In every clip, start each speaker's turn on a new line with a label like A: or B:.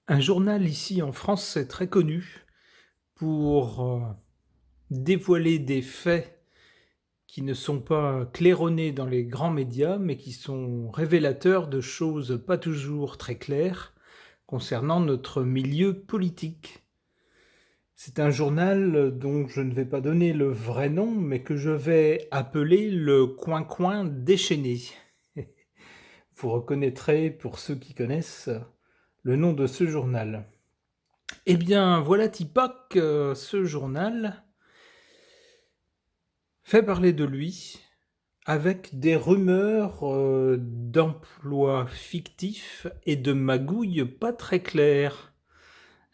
A: Un journal ici en France est très connu pour, dévoiler des faits qui ne sont pas claironnés dans les grands médias, mais qui sont révélateurs de choses pas toujours très claires concernant notre milieu politique. C'est un journal, dont je ne vais pas donner le vrai nom, mais que je vais appeler le Coin-Coin déchaîné. Vous reconnaîtrez, pour ceux qui connaissent, le nom de ce journal. Eh bien, voilà-t-il pas que ce journal fait parler de lui avec des rumeurs, d'emplois fictifs et de magouilles pas très claires.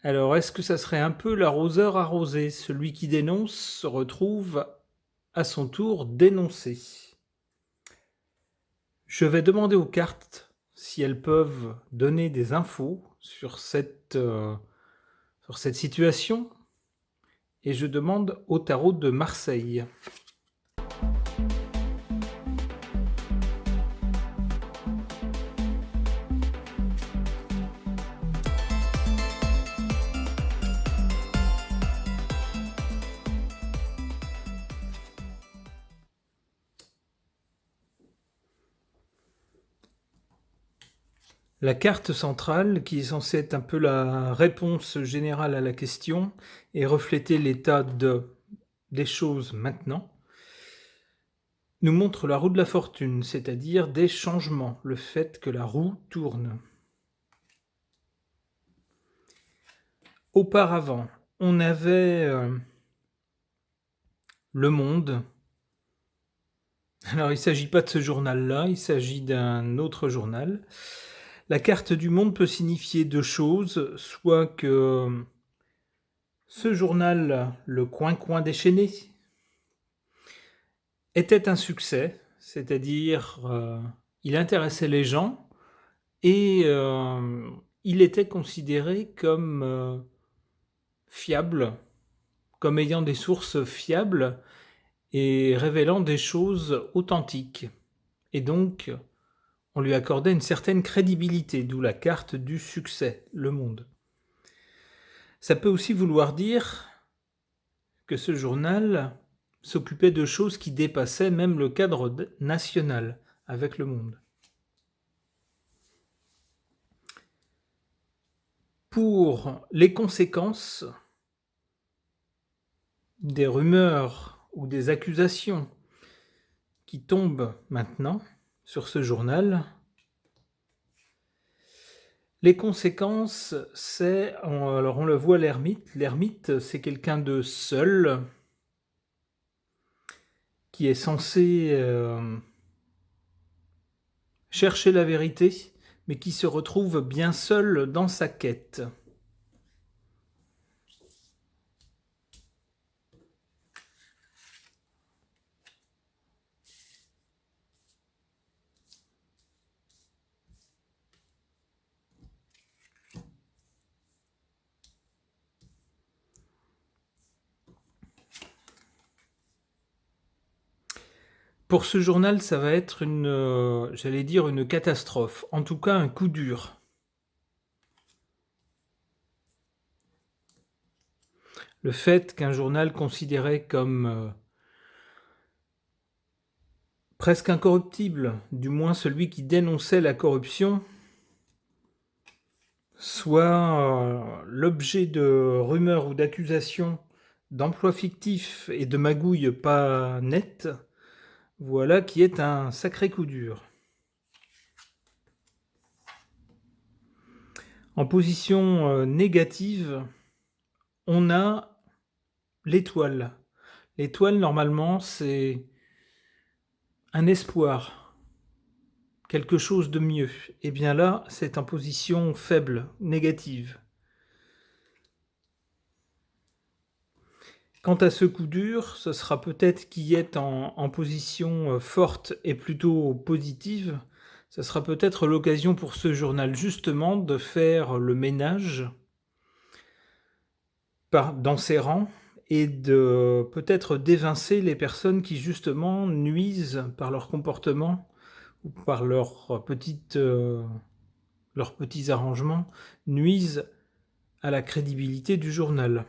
A: Alors, est-ce que ça serait un peu l'arroseur arrosé? Celui qui dénonce se retrouve à son tour dénoncé. Je vais demander aux cartes si elles peuvent donner des infos sur cette situation, et je demande au tarot de Marseille. La carte centrale, qui est censée être un peu la réponse générale à la question et refléter l'état des choses maintenant, nous montre la roue de la fortune, c'est-à-dire des changements, le fait que la roue tourne. Auparavant, on avait Le Monde. Alors, il ne s'agit pas de ce journal-là, il s'agit d'un autre journal. La carte du monde peut signifier deux choses, soit que ce journal, le Coin-Coin déchaîné, était un succès, c'est-à-dire il intéressait les gens et il était considéré comme fiable, comme ayant des sources fiables et révélant des choses authentiques. Et donc, on lui accordait une certaine crédibilité, d'où la carte du succès, Le Monde. Ça peut aussi vouloir dire que ce journal s'occupait de choses qui dépassaient même le cadre national avec Le Monde. Pour les conséquences des rumeurs ou des accusations qui tombent maintenant sur ce journal, les conséquences, alors on le voit l'ermite. L'ermite, c'est quelqu'un de seul, qui est censé chercher la vérité, mais qui se retrouve bien seul dans sa quête. Pour ce journal, ça va être j'allais dire une catastrophe, en tout cas un coup dur. Le fait qu'un journal considéré comme presque incorruptible, du moins celui qui dénonçait la corruption, soit l'objet de rumeurs ou d'accusations d'emplois fictifs et de magouilles pas nettes, voilà qui est un sacré coup dur. En position négative, on a l'étoile. L'étoile, normalement, c'est un espoir, quelque chose de mieux. Et bien là, c'est en position faible, négative. Quant à ce coup dur, ce sera peut-être qui est en position forte et plutôt positive. Ce sera peut-être l'occasion pour ce journal justement de faire le ménage dans ses rangs et de peut-être d'évincer les personnes qui justement nuisent par leur comportement ou par leurs petits arrangements, nuisent à la crédibilité du journal.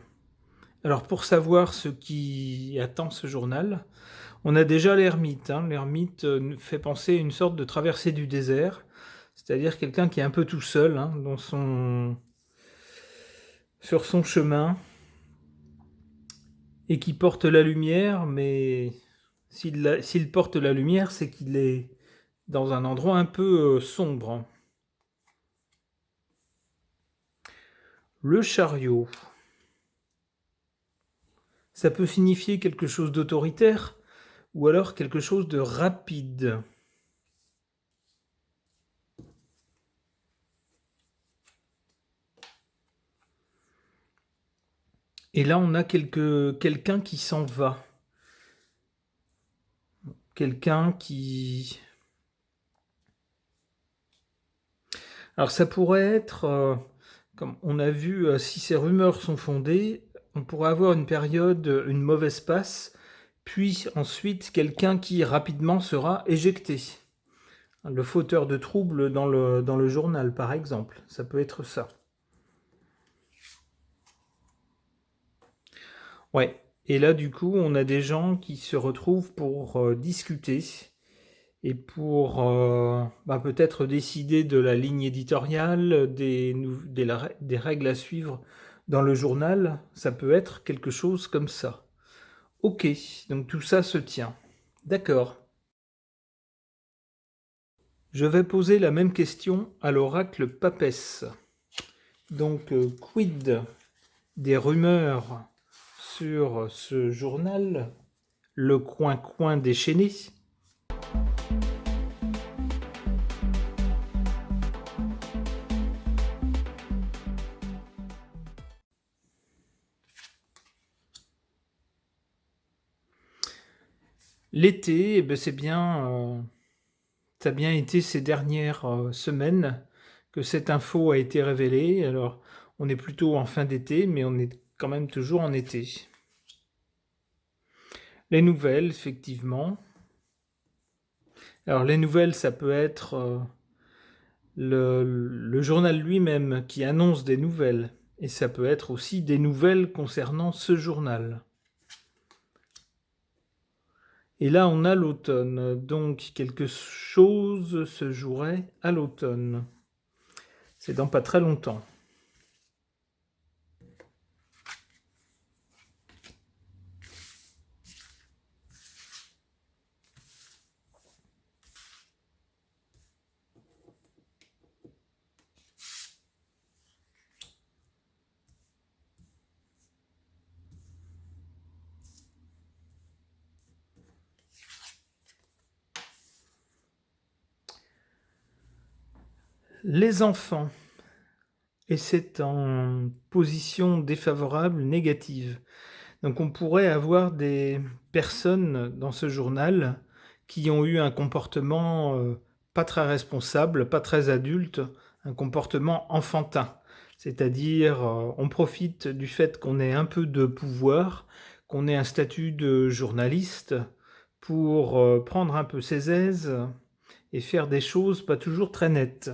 A: Alors pour savoir ce qui attend ce journal, on a déjà l'ermite, hein. L'ermite fait penser à une sorte de traversée du désert, c'est-à-dire quelqu'un qui est un peu tout seul, hein, sur son chemin et qui porte la lumière, mais s'il porte la lumière, c'est qu'il est dans un endroit un peu sombre. Le chariot, ça peut signifier quelque chose d'autoritaire ou alors quelque chose de rapide. Et là, on a quelqu'un qui s'en va. Quelqu'un qui... Alors ça pourrait être, comme on a vu, si ces rumeurs sont fondées, on pourrait avoir une période, une mauvaise passe, puis ensuite quelqu'un qui rapidement sera éjecté. Le fauteur de troubles dans le journal, par exemple, ça peut être ça. Ouais, et là du coup, on a des gens qui se retrouvent pour discuter et pour peut-être décider de la ligne éditoriale, des règles à suivre dans le journal. Ça peut être quelque chose comme ça. Ok, donc tout ça se tient. D'accord. Je vais poser la même question à l'oracle papesse. Donc, quid des rumeurs sur ce journal, Le Coin-Coin déchaîné? L'été, ça a bien été ces dernières semaines que cette info a été révélée. Alors, on est plutôt en fin d'été, mais on est quand même toujours en été. Les nouvelles, effectivement. Alors, les nouvelles, ça peut être le journal lui-même qui annonce des nouvelles. Et ça peut être aussi des nouvelles concernant ce journal. Et là, on a l'automne. Donc, quelque chose se jouerait à l'automne. C'est dans pas très longtemps. Les enfants. Et c'est en position défavorable, négative. Donc on pourrait avoir des personnes dans ce journal qui ont eu un comportement pas très responsable, pas très adulte, un comportement enfantin. C'est-à-dire, on profite du fait qu'on ait un peu de pouvoir, qu'on ait un statut de journaliste, pour prendre un peu ses aises et faire des choses pas toujours très nettes,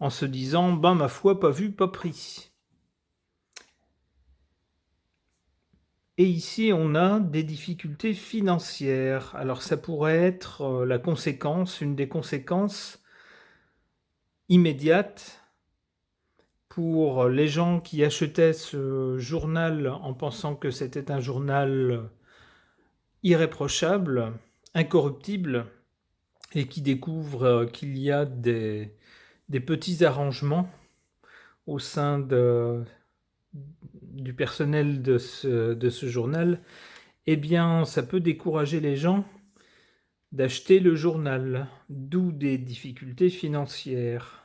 A: en se disant, ben ma foi, pas vu, pas pris. Et ici, on a des difficultés financières. Alors ça pourrait être la conséquence, une des conséquences immédiates pour les gens qui achetaient ce journal en pensant que c'était un journal irréprochable, incorruptible, et qui découvrent qu'il y a des petits arrangements au sein du personnel de ce journal. Eh bien, ça peut décourager les gens d'acheter le journal, d'où des difficultés financières.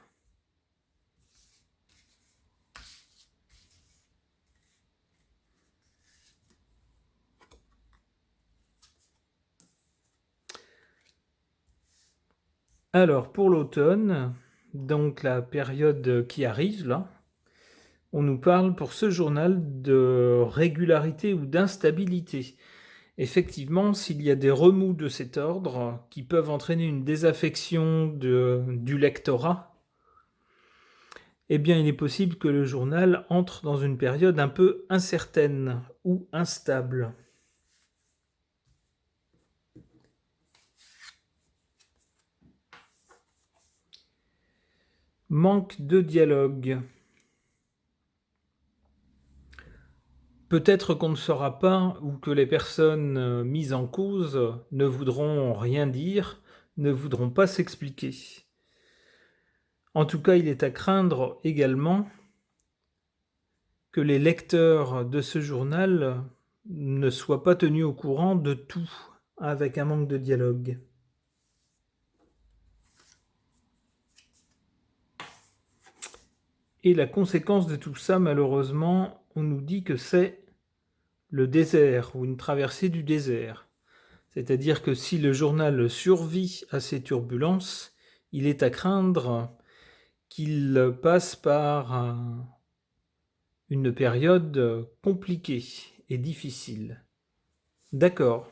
A: Alors, pour l'automne, donc la période qui arrive là, on nous parle pour ce journal de régularité ou d'instabilité. Effectivement, s'il y a des remous de cet ordre qui peuvent entraîner une désaffection du lectorat, eh bien, il est possible que le journal entre dans une période un peu incertaine ou instable. Manque de dialogue. Peut-être qu'on ne saura pas ou que les personnes mises en cause ne voudront rien dire, ne voudront pas s'expliquer. En tout cas, il est à craindre également que les lecteurs de ce journal ne soient pas tenus au courant de tout, avec un manque de dialogue. Et la conséquence de tout ça, malheureusement, on nous dit que c'est le désert ou une traversée du désert. C'est-à-dire que si le journal survit à ces turbulences, il est à craindre qu'il passe par une période compliquée et difficile. D'accord.